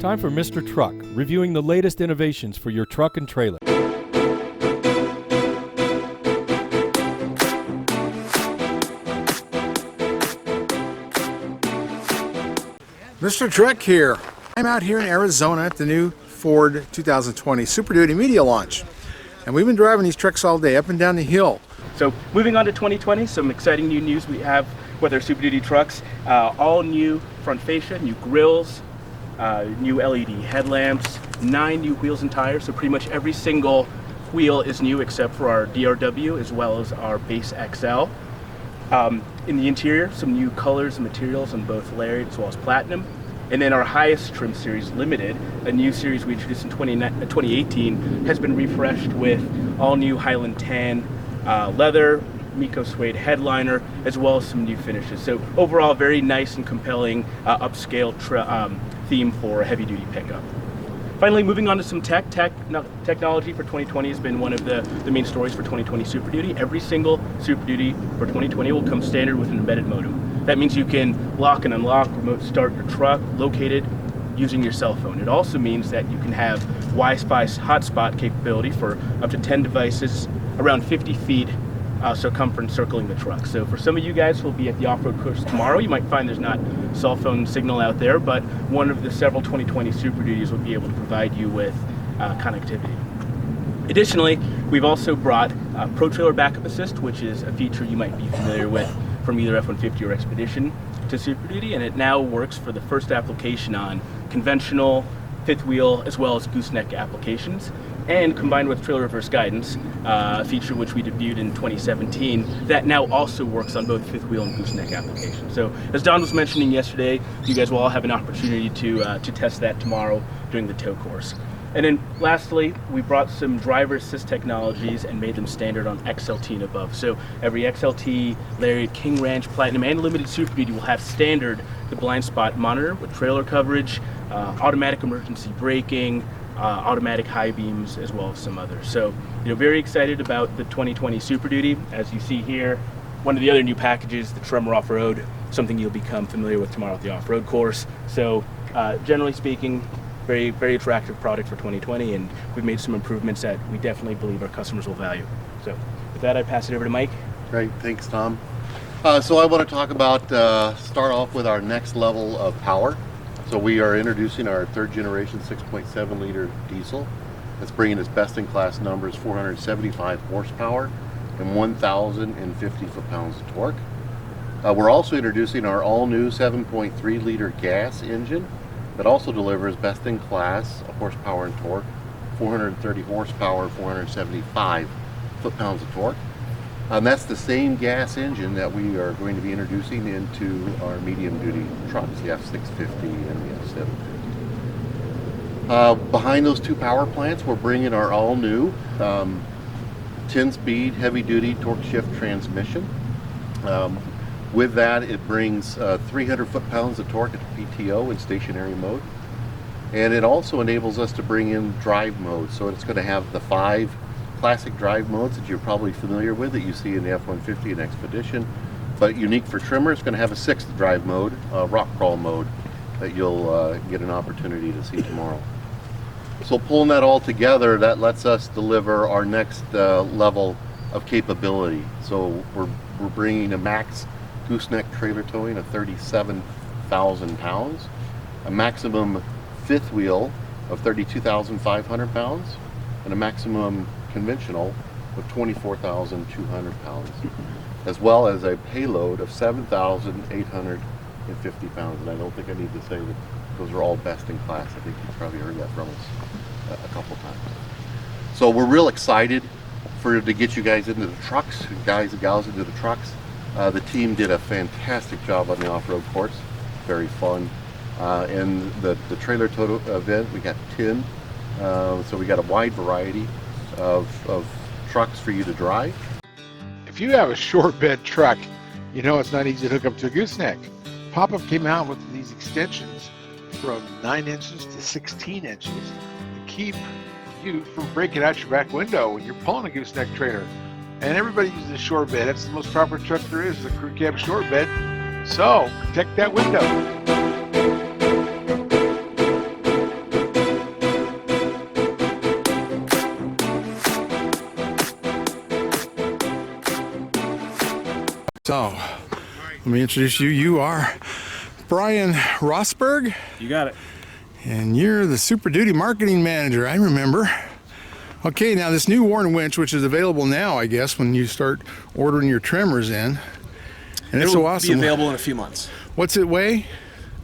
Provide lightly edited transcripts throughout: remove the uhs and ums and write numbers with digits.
Time for Mr. Truck, reviewing the latest innovations for your truck and trailer. Mr. Truck here. I'm out here in Arizona at the new Ford 2020 Super Duty Media Launch. And we've been driving these trucks all day, up and down the hill. So moving on to 2020, some exciting new news we have with our Super Duty trucks. All new front fascia, new grills, new LED headlamps, 9 new wheels and tires. So pretty much every single wheel is new except for our DRW as well as our base XL. In the interior, some new colors and materials on both Lariat as well as Platinum. And then our highest trim series, Limited, a new series we introduced in 2018, has been refreshed with all new Highland tan leather, Miko suede headliner, as well as some new finishes. So overall, very nice and compelling upscale theme for a heavy-duty pickup. Finally, moving on to some technology for 2020 has been one of the main stories for 2020 Super Duty. Every single Super Duty for 2020 will come standard with an embedded modem. That means you can lock and unlock, remote start your truck located using your cell phone. It also means that you can have Wi-Fi hotspot capability for up to 10 devices around 50 feet circumference circling the truck. So for some of you guys who will be at the off-road course tomorrow, you might find there's not cell phone signal out there, but one of the several 2020 Super Duties will be able to provide you with connectivity. Additionally, we've also brought Pro Trailer Backup Assist, which is a feature you might be familiar with from either F-150 or Expedition to Super Duty, and it now works for the first application on conventional, fifth wheel, as well as gooseneck applications. And combined with trailer reverse guidance, a feature which we debuted in 2017, that now also works on both fifth wheel and gooseneck applications. So as Don was mentioning yesterday, you guys will all have an opportunity to test that tomorrow during the tow course. And then lastly, we brought some driver assist technologies and made them standard on XLT and above. So every XLT, Lariat, King Ranch, Platinum, and Limited Super Duty will have standard the blind spot monitor with trailer coverage, automatic emergency braking, automatic high beams, as well as some others. So, very excited about the 2020 Super Duty. As you see here, one of the other new packages, the Tremor off-road, something you'll become familiar with tomorrow at the off-road course. So, generally speaking, very, very attractive product for 2020, and we've made some improvements that we definitely believe our customers will value. So, with that, I pass it over to Mike. Great, thanks, Tom. So I want to talk about, start off with our next level of power. So we are introducing our third generation 6.7 liter diesel. That's bringing us best in class numbers, 475 horsepower and 1,050 foot-pounds of torque. We're also introducing our all new 7.3 liter gas engine that also delivers best in class horsepower and torque, 430 horsepower, 475 foot-pounds of torque. And that's the same gas engine that we are going to be introducing into our medium-duty trucks, the F650 and the F750. Behind those two power plants, we're bringing our all-new 10-speed heavy-duty torque shift transmission. With that, it brings 300 foot-pounds of torque at PTO in stationary mode. And it also enables us to bring in drive mode. So it's going to have the 5 classic drive modes that you're probably familiar with that you see in the F-150 and Expedition, but unique for Tremor, it's going to have a 6th drive mode, rock crawl mode, that you'll get an opportunity to see tomorrow. So pulling that all together, that lets us deliver our next level of capability. So we're bringing a max gooseneck trailer towing of 37,000 pounds, a maximum fifth wheel of 32,500 pounds, and a maximum conventional of 24,200 pounds, as well as a payload of 7,850 pounds. And I don't think I need to say that those are all best in class. I think you've probably heard that from us a couple times. So we're real excited to get you guys into the trucks, guys and gals into the trucks. The team did a fantastic job on the off-road course, very fun. And the trailer tow event, we got 10. So we got a wide variety of trucks for you to drive. If you have a short bed truck, you know it's not easy to hook up to a gooseneck. Pop-Up came out with these extensions from 9 inches to 16 inches to keep you from breaking out your back window when you're pulling a gooseneck trailer. And everybody uses a short bed. That's the most proper truck there is, a crew cab short bed. So protect that window. Let me introduce you. You are Brian Rosberg, You got it. and you're the Super Duty marketing manager. I remember. Okay, now this new Warren winch, which is available now, I guess, when you start ordering your Tremors in, and it's so awesome. Be available in a few months. What's it weigh?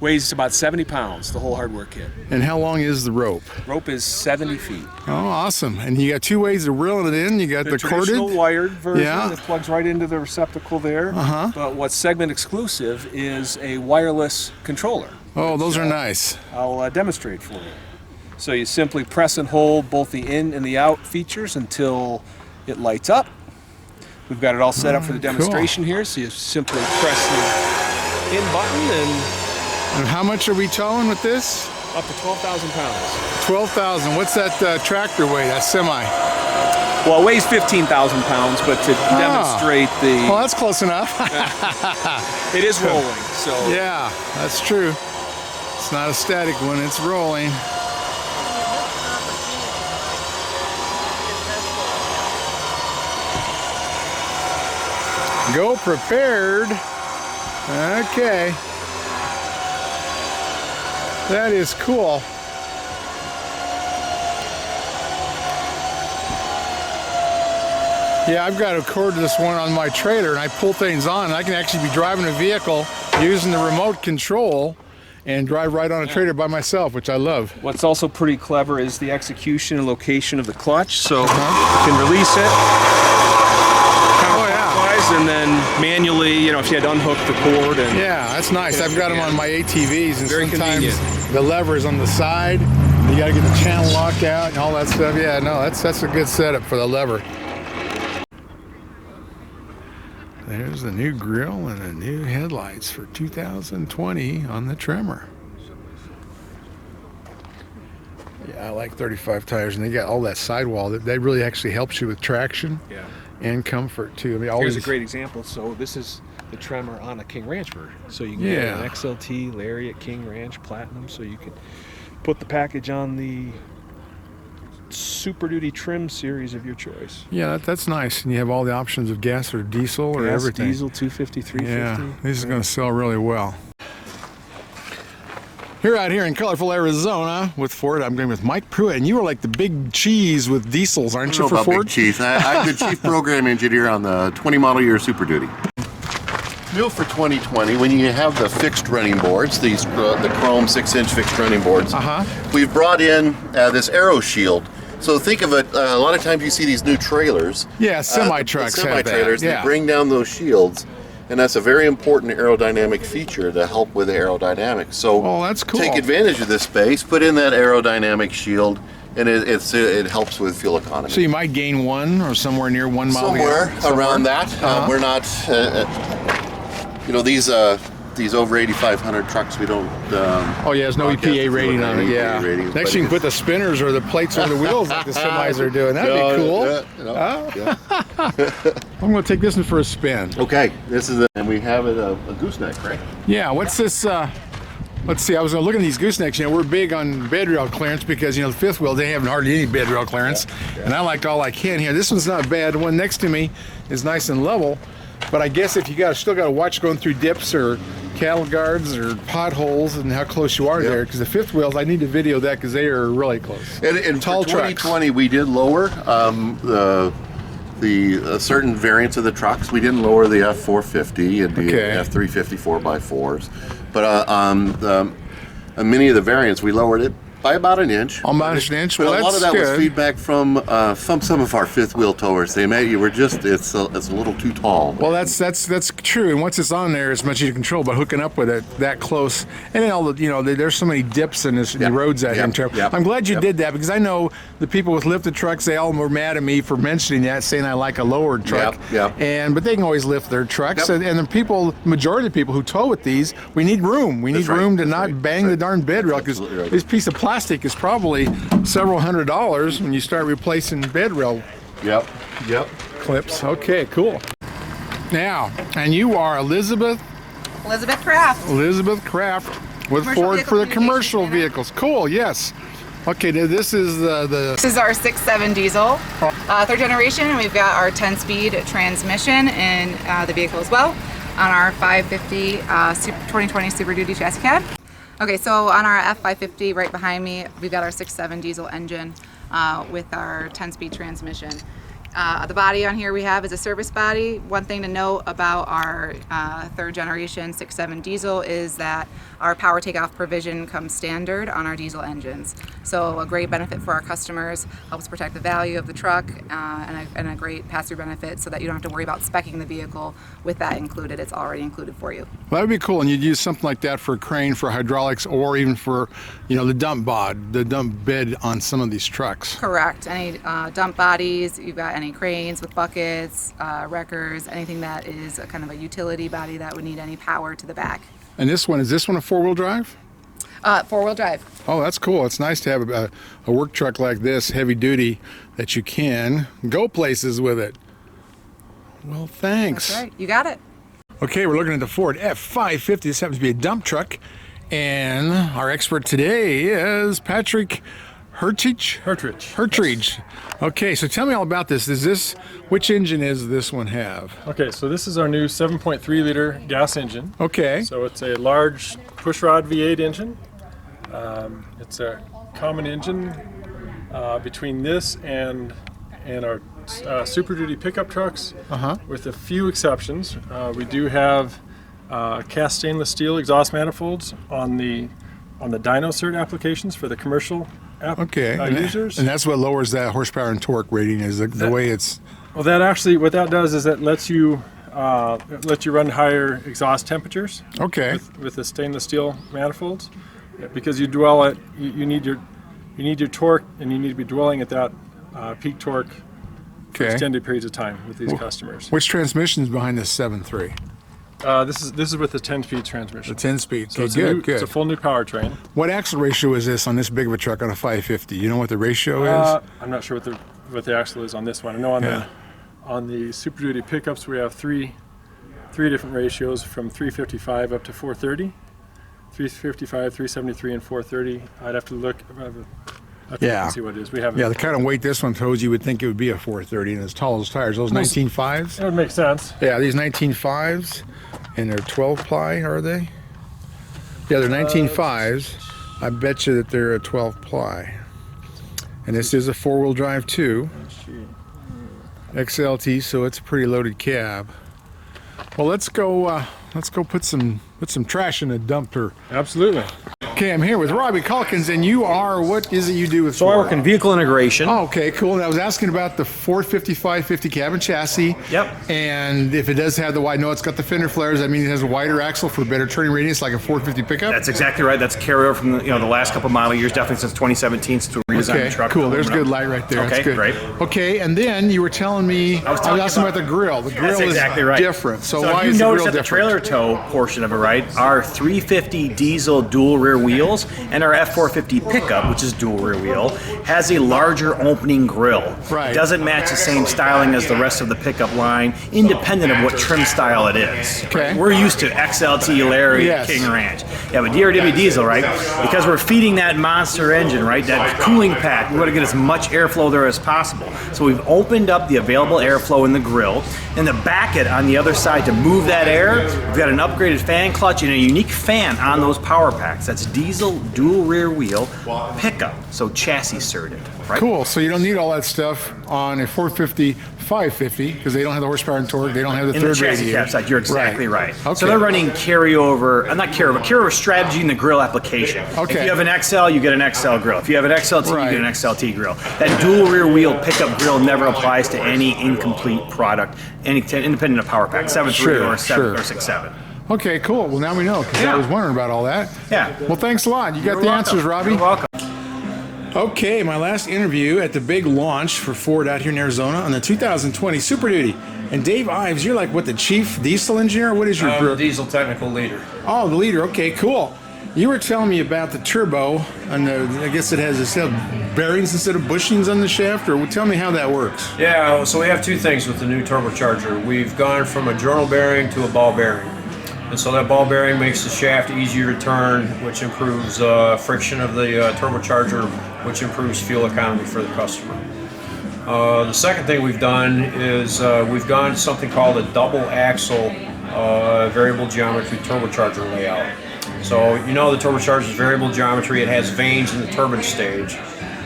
Weighs about 70 pounds, the whole hardware kit. And how long is the rope? Rope is 70 feet. Oh, awesome. And you got two ways of reeling it in. You got the traditional corded. wired version Yeah. that plugs right into the receptacle there. But what's segment exclusive is a wireless controller. Oh, those are nice. I'll demonstrate for you. So you simply press and hold both the in and the out features until it lights up. We've got it all set up for the demonstration here. So you simply press the in button And how much are we towing with this? and up to 12,000 pounds. 12,000. What's that tractor weigh? That semi? Well, it weighs 15,000 pounds, but to demonstrate Well, the, that's close enough. it is rolling. So Yeah, that's true. It's not a static one, it's rolling. Go prepared. Okay. That is cool. Yeah, I've got a cord to this one on my trailer, and I pull things on, and I can actually be driving a vehicle using the remote control and drive right on a trailer by myself, which I love. what's also pretty clever is the execution and location of the clutch. So you can release it, counterclockwise, and then manually, you know, if you had to unhook the cord. And Yeah, that's nice. I've got them on my ATVs, and Very sometimes convenient. the lever is on the side. You got to get the channel lock out and all that stuff. Yeah, no, that's a good setup for the lever. There's the new grille and the new headlights for 2020 on the Tremor. Yeah, I like 35 tires, and they got all that sidewall. That really actually helps you with traction Yeah. and comfort too. I mean, all Here's a these- great example. So this is the Tremor on a King Ranch version. So you can get Yeah. an XLT, Lariat, King Ranch, Platinum. So you can put the package on the Super Duty trim series of your choice. Yeah, that's nice. And you have all the options of gas or diesel or Gas, everything. diesel, 250, 350. Yeah, this is going to sell really well. Here out here in colorful Arizona with Ford, I'm going with Mike Pruitt, and you are like the big cheese with diesels, aren't you, I don't for know about Ford? Big Chief. I'm the chief program engineer on the 20 model year Super Duty. New for 2020, when you have the fixed running boards, these the chrome 6-inch fixed running boards, we've brought in this aero shield. So think of it, a lot of times you see these new trailers. Yeah, semi-trucks have that. Semi-trailers, Yeah. they bring down those shields, and that's a very important aerodynamic feature to help with the aerodynamics. So Oh, that's cool. take advantage of this space, put in that aerodynamic shield, and it helps with fuel economy. So you might gain one or somewhere near 1 mile. Somewhere around that. We're not, you know, these over 8,500 trucks, we don't. Oh yeah, there's no broadcast EPA the rating fuel on it. economy, Yeah. EPA ratings, Next but you can it's- put the spinners or the plates over the wheels like the semis are doing. That'd be cool. I'm going to take this one for a spin. Okay, this is and we have it a gooseneck, right? Yeah, what's this? Let's see, I was looking at these goosenecks. You know, we're big on bed rail clearance because, you know, the fifth wheel, they have hardly any bed rail clearance. And I like all I can here. This one's not bad. The one next to me is nice and level. But I guess if you still got to watch going through dips or cattle guards or potholes and how close you are there, because the fifth wheels, I need to video that because they are really close. And Tall for trucks. 2020, we did lower the certain variants of the trucks. We didn't lower the F450 and the F350 4x4s, but on many of the variants, we lowered it by about an inch. Almost an inch. But Well, a lot of that's that was good. feedback from some of our fifth wheel towers. They made you were just it's a little too tall. Well, that's true. And once it's on there, it's much easier to control. But hooking up with it that close, and then all the, you know, there's so many dips in the roads out here in Tremor. I'm glad you did that because I know the people with lifted trucks. They all were mad at me for mentioning that, saying I like a lowered truck. But they can always lift their trucks. And the people, majority of the people who tow with these, we need room. We need room to not bang the darn bed rail because this piece of plastic is probably several $100s when you start replacing bed rail clips. Okay, cool. Now, and you are Elizabeth Craft. with Commercial Ford vehicle for the communications commercial center. vehicles. Cool, yes. Okay, this is This is our 6.7 diesel, third generation, and we've got our 10-speed transmission in the vehicle as well. on our 550 2020 Super Duty chassis cab. Okay, so on our F550 right behind me, we've got our 6.7 diesel engine with our 10-speed transmission. The body on here we have is a service body. One thing to note about our third generation 6.7 diesel is that our power takeoff provision comes standard on our diesel engines. So a great benefit for our customers, helps protect the value of the truck, and a great pass-through benefit so that you don't have to worry about speccing the vehicle with that included. It's already included for you. Well, that would be cool, and you'd use something like that for a crane, for hydraulics, or even for, the dump bed on some of these trucks. Correct. Any dump bodies, you've got any cranes with buckets, wreckers, anything that is a kind of a utility body that would need any power to the back. And is this one a four-wheel drive? Four-wheel drive. Oh, that's cool. It's nice to have a work truck like this, heavy duty, that you can go places with it. Well, thanks. That's right. You got it. Okay, we're looking at the Ford F550. This happens to be a dump truck. And our expert today is Patrick Hertrich. Okay, so tell me all about this. Which engine does this one have? Okay, so this is our new 7.3 liter gas engine. Okay. So it's a large pushrod V8 engine. It's a common engine between this and our Super Duty pickup trucks, with a few exceptions. We do have cast stainless steel exhaust manifolds on the dyno cert applications for the commercial users. And that's what lowers that horsepower and torque rating, is the way it's... Well, that actually, what that does is that lets you run higher exhaust temperatures. Okay. With the stainless steel manifolds, because you need your torque, and you need to be dwelling at that peak torque for extended periods of time with these customers. Which transmission is behind this 7.3? This is with the 10-speed transmission. The 10-speed. So Okay, good. It's a full new powertrain. What axle ratio is this on this big of a truck on a 550? You know what the ratio is? I'm not sure what the axle is on this one. I know on the Super Duty pickups we have three different ratios from 355 up to 430. 355, 373, and 430. I'd have to look. And see what it is. We have. Yeah, the kind of weight this one throws, you would think it would be a 430, and as tall as tires. Those 19.5s? That would make sense. Yeah, these 19.5s, and they're 12 ply, are they? Yeah, they're 19.5s. I bet you that they're a 12 ply. And this is a four-wheel drive too. XLT, so it's a pretty loaded cab. Well, let's go put some trash in the dumper. Absolutely. Okay, I'm here with Robbie Calkins, and you are, what is it you do with So Ford? I work in vehicle integration. Oh, okay, cool. And I was asking about the Ford 5550 cabin chassis. Yep. And if it does have the wide, no, it's got the fender flares. I mean, it has a wider axle for better turning radius, like a 450 pickup. That's exactly right. That's a carryover from the last couple model years, definitely since 2017, since we redesigned the truck. Cool. There's good light right there. Okay, That's good. great. Okay, and then you were telling me, I was asking about the grill. The grill is exactly right. different. So why you is the notice grill at the different? trailer tow portion of it, right, our 350 diesel dual rear wheels and our F450 pickup, which is dual rear wheel, has a larger opening grill. Right. It doesn't match the same styling as the rest of the pickup line, independent of what trim style it is. Okay. We're used to XLT, Larry, Yes. King Ranch. Yeah, but DRW diesel, right, because we're feeding that monster engine, right, that cooling pack, we want to get as much airflow there as possible. So we've opened up the available airflow in the grill, and to back it on the other side to move that air, we've got an upgraded fan clutch and a unique fan on those power packs. That's diesel dual rear wheel pickup, so chassis certed, right? Cool. So you don't need all that stuff on a 450 550 because they don't have the horsepower and torque. They don't have the In third the chassis radiator. cab side, you're exactly right. Okay. So they're running carryover, not carryover strategy in the grill application. Okay. If you have an XL, you get an XL grill. If you have an XLT, Right. you get an XLT grill. That dual rear wheel pickup grill never applies to any incomplete product, independent of power pack, 7.3 Sure, or 7 sure. or 6.7. Okay, cool. Well, now we know because I was wondering about all that. Yeah. Well, thanks a lot. You got You're the welcome. answers, Robbie. You're welcome. Okay, my last interview at the big launch for Ford out here in Arizona on the 2020 Super Duty. And Dave Ives, you're like, what, the chief diesel engineer? What is your I'm the diesel technical leader. Oh, the leader. Okay, cool. You were telling me about the turbo, and I guess it has instead of bearings instead of bushings on the shaft, or tell me how that works. Yeah, so we have two things with the new turbocharger. We've gone from a journal bearing to a ball bearing. And so that ball bearing makes the shaft easier to turn, which improves friction of the turbocharger, which improves fuel economy for the customer. The second thing we've done is we've gone to something called a double axle variable geometry turbocharger layout. So you know the turbocharger is variable geometry. It has vanes in the turbine stage.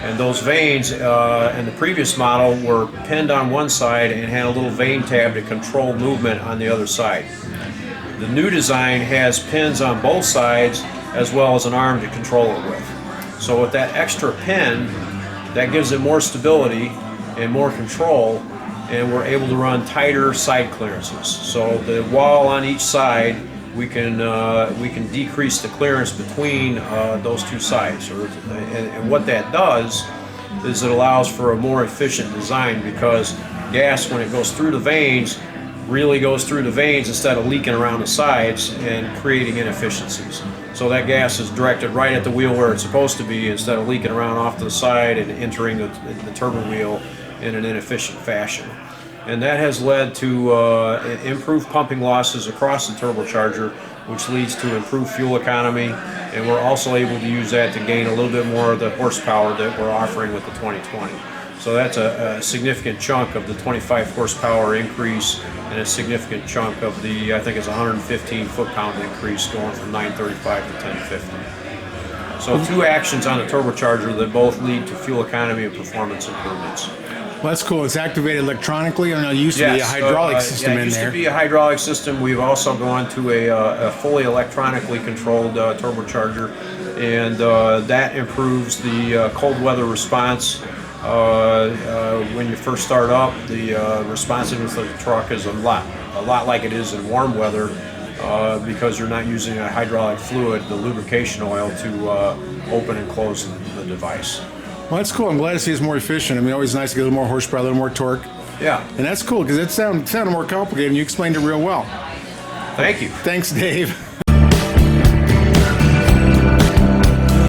And those vanes in the previous model were pinned on one side and had a little vane tab to control movement on the other side. The new design has pins on both sides as well as an arm to control it with. So with that extra pin, that gives it more stability and more control, and we're able to run tighter side clearances. So the wall on each side, we can decrease the clearance between those two sides. And what that does is it allows for a more efficient design, because gas, when it goes through the vanes, really goes through the vanes instead of leaking around the sides and creating inefficiencies. So that gas is directed right at the wheel where it's supposed to be, instead of leaking around off to the side and entering the turbine wheel in an inefficient fashion. And that has led to improved pumping losses across the turbocharger, which leads to improved fuel economy, and we're also able to use that to gain a little bit more of the horsepower that we're offering with the 2020. So that's a significant chunk of the 25 horsepower increase, and a significant chunk of the, I think it's 115 foot-pound increase, going from 935 to 1050. So two actions on the turbocharger that both lead to fuel economy and performance improvements. Well, that's cool. It's activated electronically. I know it used to be a hydraulic system in there. It used to be a hydraulic system. We've also gone to a fully electronically controlled turbocharger, and that improves the cold weather response. When you first start up, the responsiveness of the truck is a lot like it is in warm weather, because you're not using a hydraulic fluid, the lubrication oil, to open and close the device. Well, that's cool. I'm glad to see it's more efficient. I mean, always nice to get a little more horsepower, a little more torque. Yeah. And that's cool, because it sounded more complicated, and you explained it real well. Thank you. Thanks, Dave.